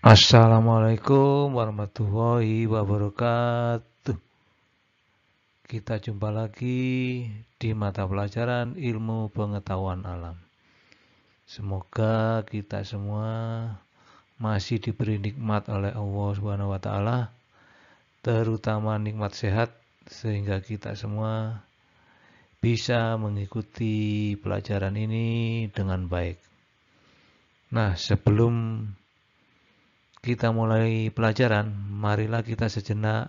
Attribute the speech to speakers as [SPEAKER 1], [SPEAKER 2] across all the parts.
[SPEAKER 1] Assalamualaikum warahmatullahi wabarakatuh. Kita jumpa lagi di mata pelajaran ilmu pengetahuan alam. Semoga kita semua masih diberi nikmat oleh Allah Subhanahu wa taala, terutama nikmat sehat, sehingga kita semua bisa mengikuti pelajaran ini dengan baik. Nah, sebelum kita mulai pelajaran, marilah kita sejenak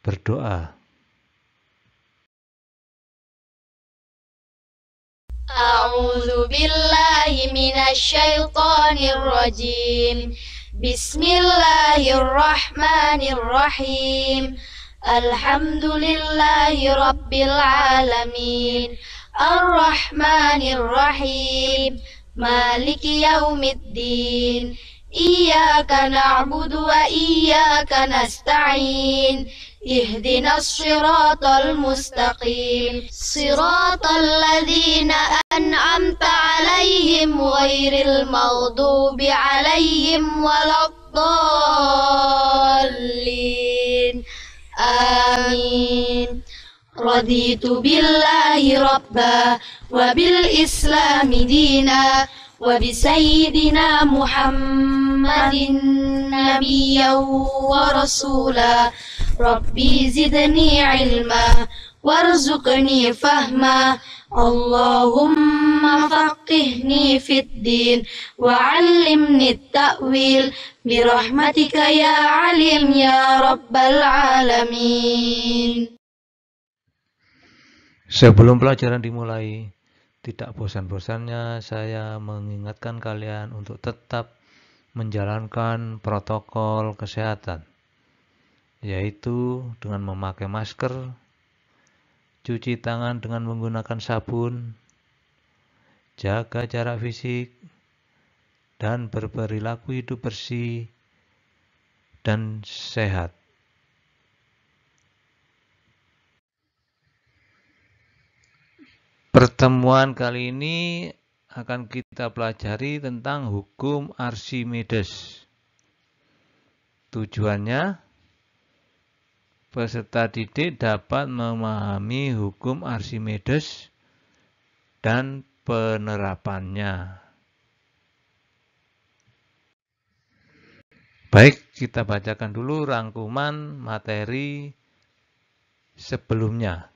[SPEAKER 1] berdoa.
[SPEAKER 2] A'udzu billahi minasy syaithanir rajim. Bismillahirrahmanirrahim. Alhamdulillahi rabbil alamin. Ar-Rahmanir Rahim. Maliki yaumiddin. Iyyaka na'budu wa iyyaka nasta'in. Ihdinas siratal mustaqim. Siratal ladzina an'amta 'alaihim ghairil maghdubi 'alaihim waladdallin. Amin. Raditu billahi rabba wa bil islami dina wa bi sayyidina Muhammadin nabiyyan wa rasula. Rabbi zidni ilma warzuqni fahma. Allahumma faqihni fid din wa 'allimni ta'wil birahmatika ya alim ya rabbal alamin.
[SPEAKER 1] Sebelum pelajaran dimulai, tidak bosan-bosannya saya mengingatkan kalian untuk tetap menjalankan protokol kesehatan, yaitu dengan memakai masker, cuci tangan dengan menggunakan sabun, jaga jarak fisik, dan berperilaku hidup bersih dan sehat. Pertemuan kali ini akan kita pelajari tentang hukum Archimedes. Tujuannya, peserta didik dapat memahami hukum Archimedes dan penerapannya. Baik, kita bacakan dulu rangkuman materi sebelumnya.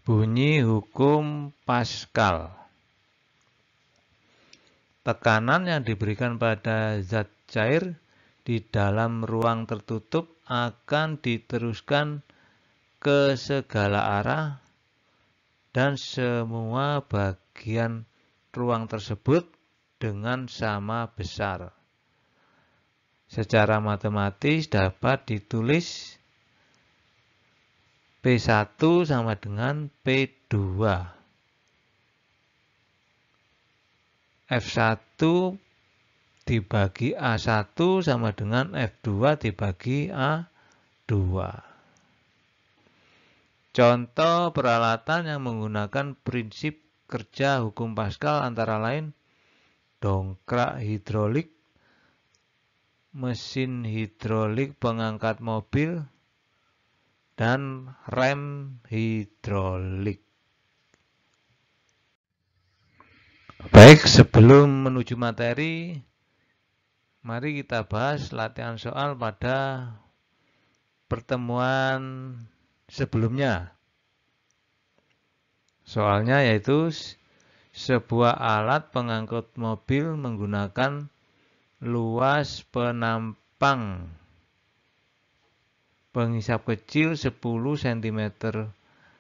[SPEAKER 1] Bunyi hukum Pascal. Tekanan yang diberikan pada zat cair di dalam ruang tertutup akan diteruskan ke segala arah dan semua bagian ruang tersebut dengan sama besar. Secara matematis dapat ditulis P1 sama dengan P2. F1 dibagi A1 sama dengan F2 dibagi A2. Contoh peralatan yang menggunakan prinsip kerja hukum Pascal antara lain dongkrak hidrolik, mesin hidrolik pengangkat mobil, dan rem hidrolik. Baik, sebelum menuju materi, mari kita bahas latihan soal pada pertemuan sebelumnya. Soalnya yaitu sebuah alat pengangkut mobil menggunakan luas penampang pengisap kecil 10 cm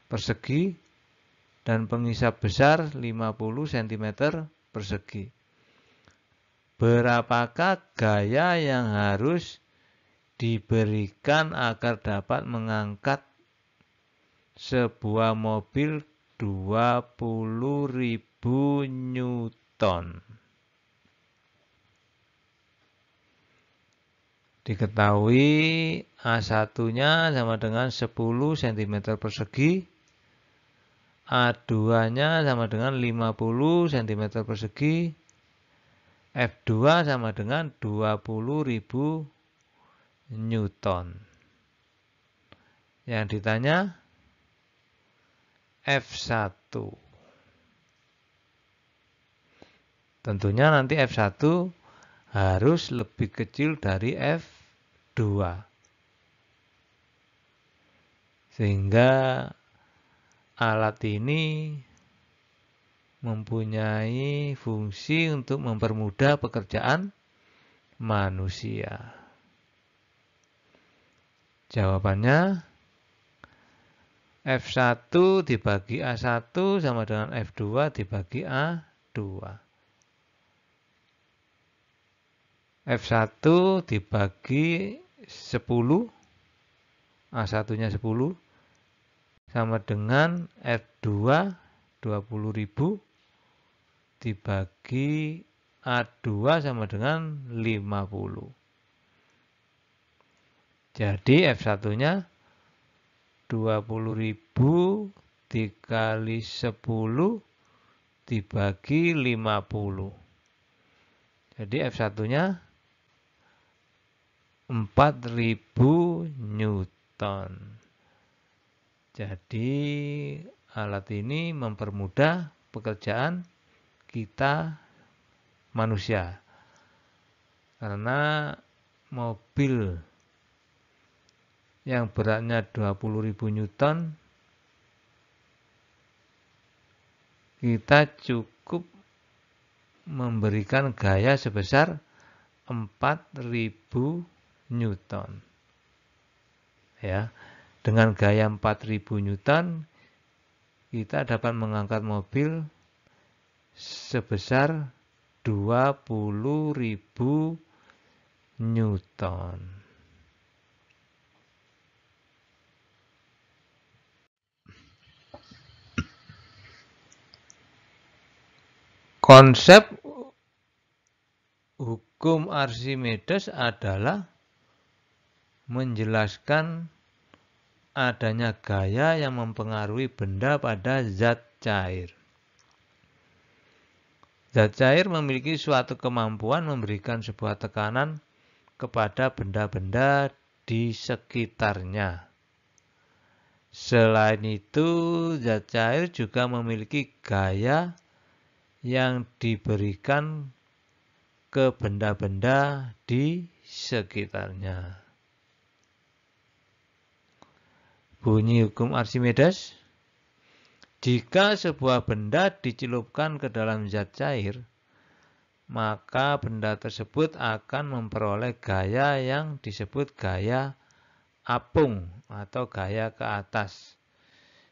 [SPEAKER 1] persegi dan pengisap besar 50 cm persegi. Berapakah gaya yang harus diberikan agar dapat mengangkat sebuah mobil 20.000 Newton? Diketahui A1-nya sama dengan 10 cm persegi, A2-nya sama dengan 50 cm persegi, F2 sama dengan 20.000 Newton. Yang ditanya F1. Tentunya nanti F1 harus lebih kecil dari F2. Sehingga alat ini mempunyai fungsi untuk mempermudah pekerjaan manusia. Jawabannya F1 dibagi A1 sama dengan F2 dibagi A2. F1 dibagi 10, A1-nya 10, sama dengan F2 20.000 dibagi A2 sama dengan 50. Jadi F1-nya 20.000 dikali 10 dibagi 50. Jadi F1-nya 4.000 Newton. Jadi alat ini mempermudah pekerjaan kita manusia. Karena mobil yang beratnya 20.000 Newton, kita cukup memberikan gaya sebesar 4.000 Newton. Ya, dengan gaya 4.000 Newton, kita dapat mengangkat mobil sebesar 20.000 Newton. Konsep hukum Archimedes adalah menjelaskan adanya gaya yang mempengaruhi benda pada zat cair. Zat cair memiliki suatu kemampuan memberikan sebuah tekanan kepada benda-benda di sekitarnya. Selain itu, zat cair juga memiliki gaya yang diberikan ke benda-benda di sekitarnya. Bunyi hukum Archimedes: jika sebuah benda dicelupkan ke dalam zat cair, maka benda tersebut akan memperoleh gaya yang disebut gaya apung atau gaya ke atas,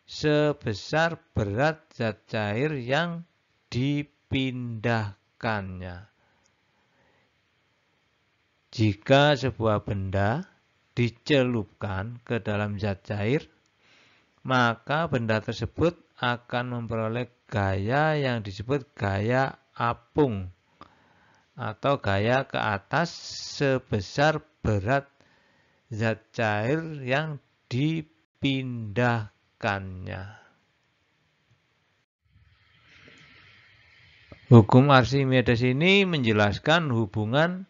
[SPEAKER 1] sebesar berat zat cair yang dipindahkannya. Jika sebuah benda dicelupkan ke dalam zat cair, maka benda tersebut akan memperoleh gaya yang disebut gaya apung atau gaya ke atas sebesar berat zat cair yang dipindahkannya. Hukum Archimedes ini menjelaskan hubungan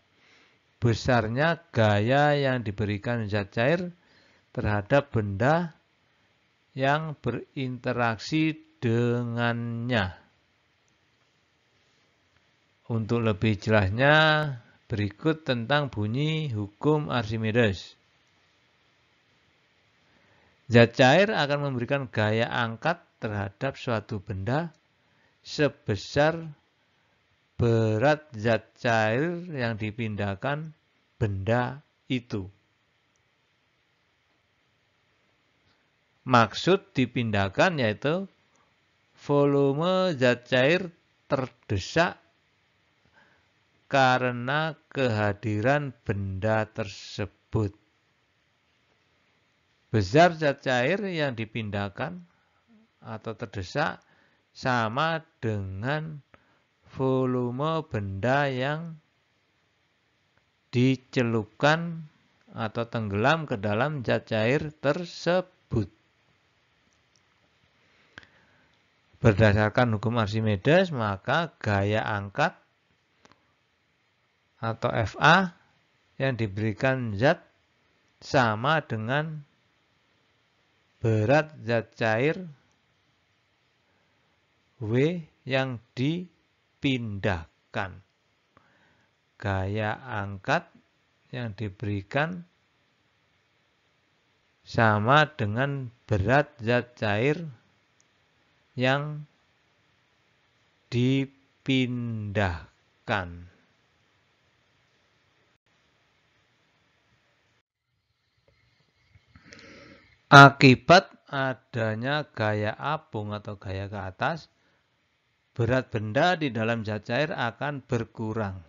[SPEAKER 1] besarnya gaya yang diberikan zat cair terhadap benda yang berinteraksi dengannya. Untuk lebih jelasnya, berikut tentang bunyi hukum Archimedes. Zat cair akan memberikan gaya angkat terhadap suatu benda sebesar berat zat cair yang dipindahkan benda itu. Maksud dipindahkan yaitu volume zat cair terdesak karena kehadiran benda tersebut. Besar zat cair yang dipindahkan atau terdesak sama dengan volume benda yang dicelupkan atau tenggelam ke dalam zat cair tersebut. Berdasarkan hukum Archimedes, maka gaya angkat atau Fa yang diberikan zat sama dengan berat zat cair W yang dipindahkan. Gaya angkat yang diberikan sama dengan berat zat cair yang dipindahkan. Akibat adanya gaya apung atau gaya ke atas, berat benda di dalam zat cair akan berkurang,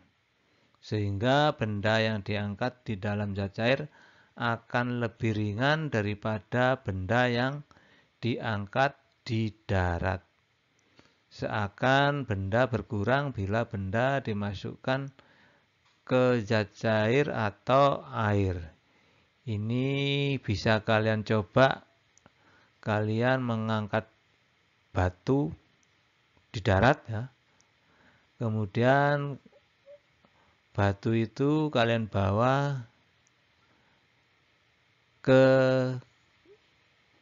[SPEAKER 1] sehingga benda yang diangkat di dalam zat cair akan lebih ringan daripada benda yang diangkat di darat. Seakan benda berkurang bila benda dimasukkan ke zat cair atau air. Ini bisa kalian coba, kalian mengangkat batu di darat ya. Kemudian batu itu kalian bawa ke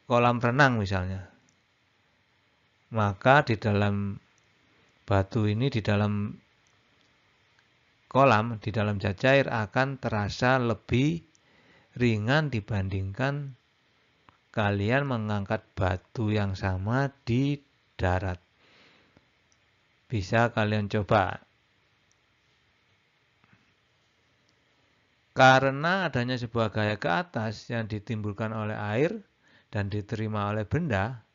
[SPEAKER 1] kolam renang misalnya. Maka di dalam batu ini, di dalam kolam, di dalam zat cair akan terasa lebih ringan dibandingkan kalian mengangkat batu yang sama di darat. Bisa kalian coba. Karena adanya sebuah gaya ke atas yang ditimbulkan oleh air dan diterima oleh benda,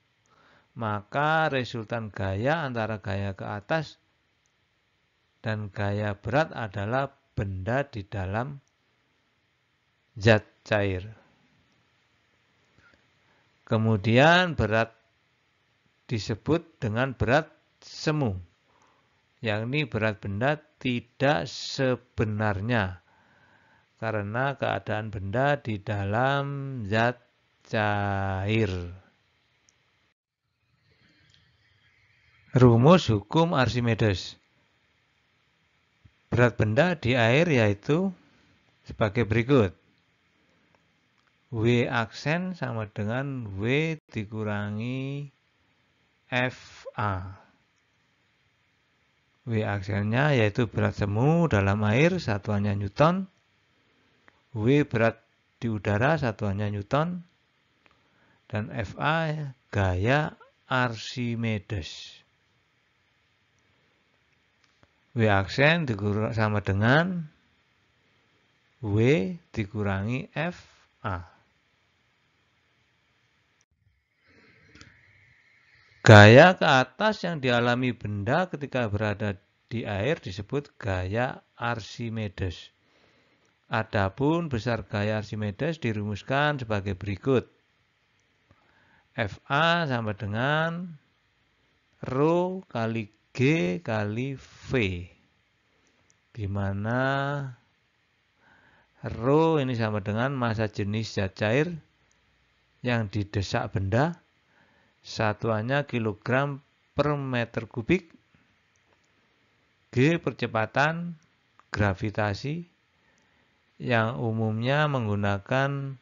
[SPEAKER 1] maka resultan gaya antara gaya ke atas dan gaya berat adalah benda di dalam zat cair. Kemudian berat disebut dengan berat semu, yakni berat benda tidak sebenarnya karena keadaan benda di dalam zat cair. Rumus hukum Archimedes. Berat benda di air yaitu sebagai berikut. W aksen sama dengan W dikurangi Fa. W aksennya yaitu berat semu dalam air, satuannya Newton. W berat di udara, satuannya Newton. Dan Fa gaya Archimedes. W aksen sama dengan W dikurangi Fa. Gaya ke atas yang dialami benda ketika berada di air disebut gaya Archimedes. Adapun besar gaya Archimedes dirumuskan sebagai berikut. Fa sama dengan Rho kali G kali V. Di mana Rho ini sama dengan massa jenis zat cair yang didesak benda. Satuannya kilogram per meter kubik. G percepatan gravitasi yang umumnya menggunakan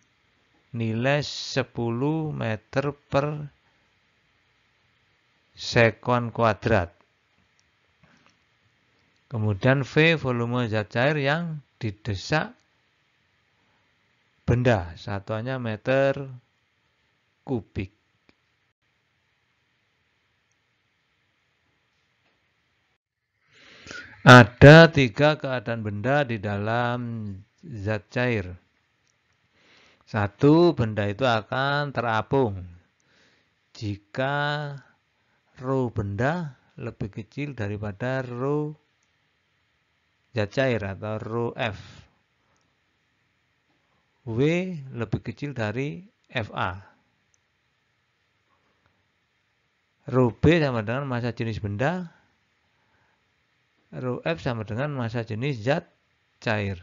[SPEAKER 1] nilai 10 meter per sekon kuadrat. Kemudian V volume zat cair yang didesak benda. Satuannya meter kubik. Ada 3 keadaan benda di dalam zat cair. 1. Benda itu akan terapung jika Rho benda lebih kecil daripada Rho zat cair atau Rho F. W lebih kecil dari Fa. Rho B sama dengan massa jenis benda. Rho F sama dengan massa jenis zat cair.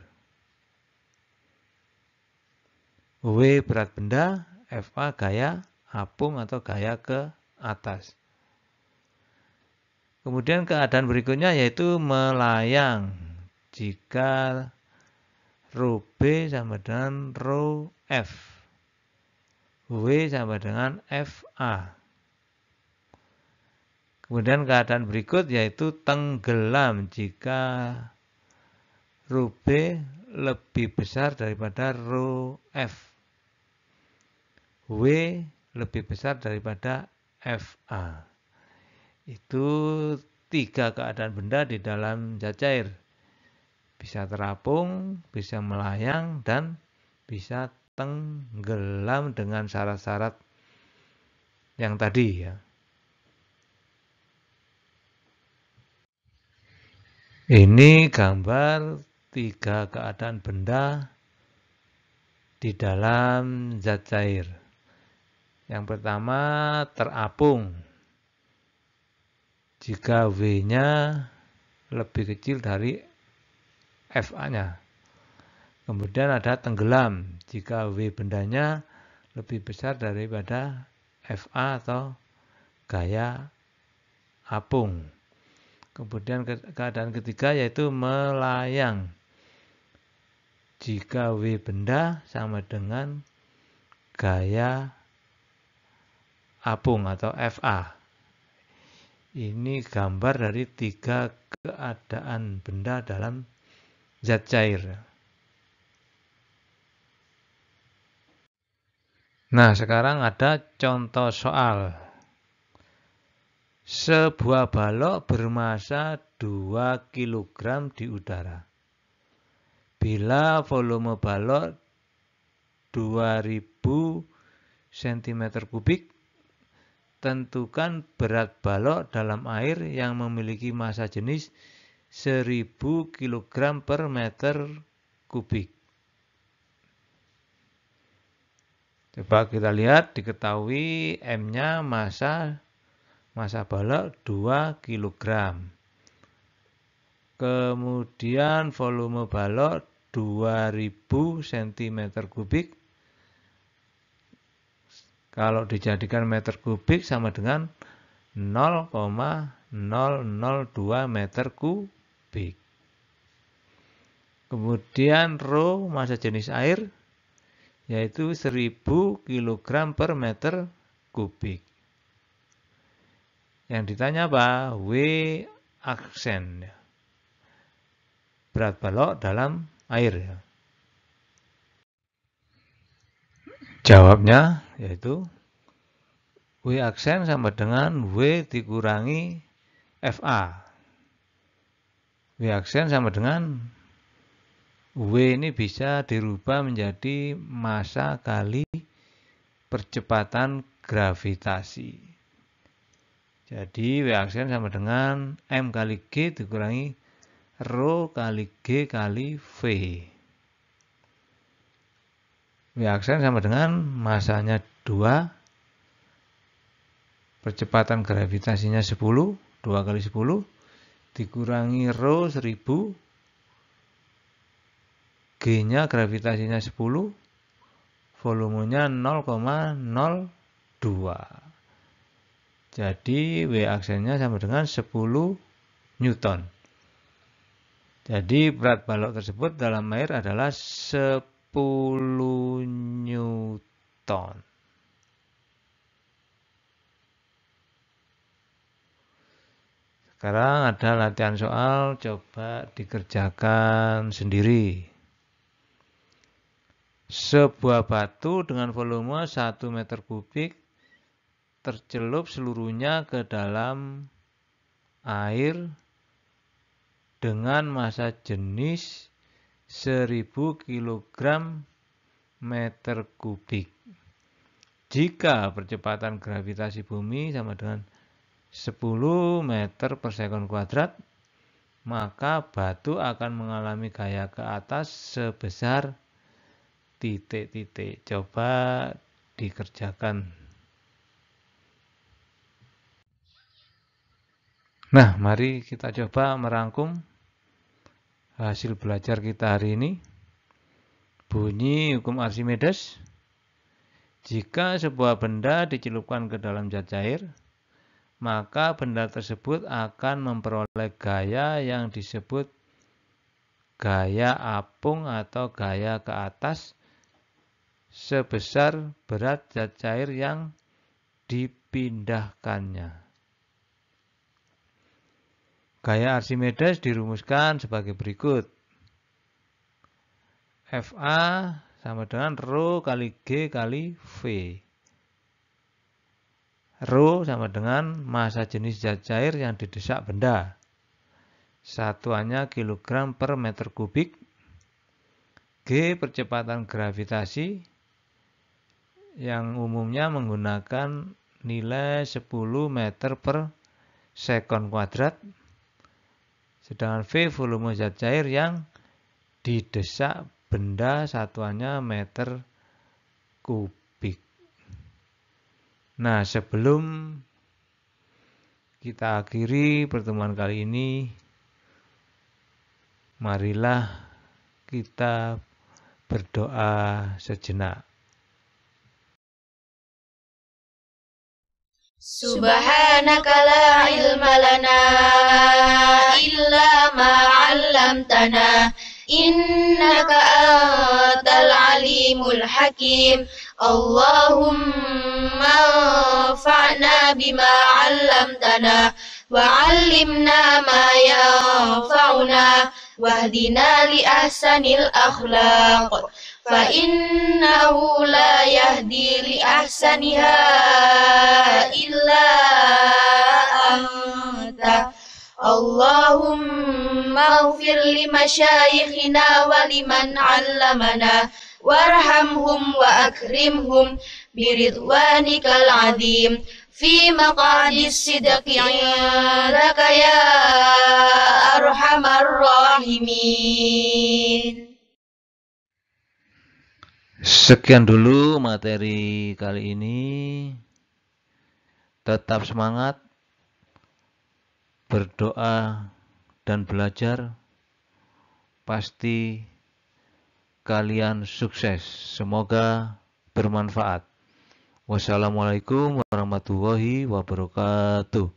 [SPEAKER 1] W berat benda, Fa gaya apung atau gaya ke atas. Kemudian keadaan berikutnya yaitu melayang jika rho B sama dengan rho F. W sama dengan FA. Kemudian keadaan berikut yaitu tenggelam jika rho B lebih besar daripada rho F. W lebih besar daripada FA. Itu 3 keadaan benda di dalam zat cair. Bisa terapung, bisa melayang, dan bisa tenggelam dengan syarat-syarat yang tadi ya. Ini gambar 3 keadaan benda di dalam zat cair. Yang pertama terapung. Jika W-nya lebih kecil dari FA-nya. Kemudian ada tenggelam jika W bendanya lebih besar daripada FA atau gaya apung. Kemudian keadaan ketiga yaitu melayang. Jika W benda sama dengan gaya apung atau FA. Ini gambar dari 3 keadaan benda dalam zat cair. Nah, sekarang ada contoh soal. Sebuah balok bermasa 2 kg di udara. Bila volume balok 2000 cm3, tentukan berat balok dalam air yang memiliki massa jenis 1000 kg per meter kubik. Coba kita lihat, diketahui M-nya massa balok 2 kg. Kemudian volume balok 2000 cm3. Kalau dijadikan meter kubik sama dengan 0,002 meter kubik. Kemudian rho massa jenis air yaitu 1000 kg per meter kubik. Yang ditanya apa? W aksen. Berat balok dalam air. Jawabnya yaitu W aksen sama dengan W dikurangi FA. W aksen sama dengan W ini bisa dirubah menjadi massa kali percepatan gravitasi. Jadi W aksen sama dengan M kali G dikurangi rho kali G kali V. W aksen sama dengan massanya 2, percepatan gravitasinya 10, 2 kali 10, dikurangi rho 1000, G-nya gravitasinya 10, volumenya 0,02. Jadi W aksennya sama dengan 10 Newton. Jadi berat balok tersebut dalam air adalah 10 Newton. Sekarang ada latihan soal, coba dikerjakan sendiri. Sebuah batu dengan volume 1 meter kubik tercelup seluruhnya ke dalam air dengan massa jenis 1000 kg meter kubik. Jika percepatan gravitasi bumi sama dengan 10 meter per sekon kuadrat, maka batu akan mengalami gaya ke atas sebesar titik-titik. Coba dikerjakan. Nah, mari kita coba merangkum hasil belajar kita hari ini. Bunyi hukum Archimedes. Jika sebuah benda dicelupkan ke dalam zat cair, maka benda tersebut akan memperoleh gaya yang disebut gaya apung atau gaya ke atas sebesar berat zat cair yang dipindahkannya. Gaya Archimedes dirumuskan sebagai berikut. Fa sama dengan Rho kali G kali V. Rho sama dengan massa jenis zat cair yang didesak benda. Satuannya kilogram per meter kubik. G percepatan gravitasi yang umumnya menggunakan nilai 10 meter per sekon kuadrat. Sedangkan V volume zat cair yang didesak benda, satuannya meter kubik. Nah, sebelum kita akhiri pertemuan kali ini, marilah kita berdoa sejenak.
[SPEAKER 2] Subhanaka la ilma lana illa ma 'allamtana innaka antal alimul hakim. Allahumma anfa'na bima 'allamtana wa 'allimna ma yanfa'una wahdina li ahsanil akhlaq fa innahu la yahdi li ahsaniha illa anta. Allahumma ighfir li masyayikhina wa liman 'allamana warhamhum wa akrimhum biridwanikal 'azim fi maq'adis sidqi 'indaka ya arhamar rahimin.
[SPEAKER 1] Sekian dulu materi kali ini. Tetap semangat, berdoa dan belajar. Pasti kalian sukses. Semoga bermanfaat. Wassalamualaikum warahmatullahi wabarakatuh.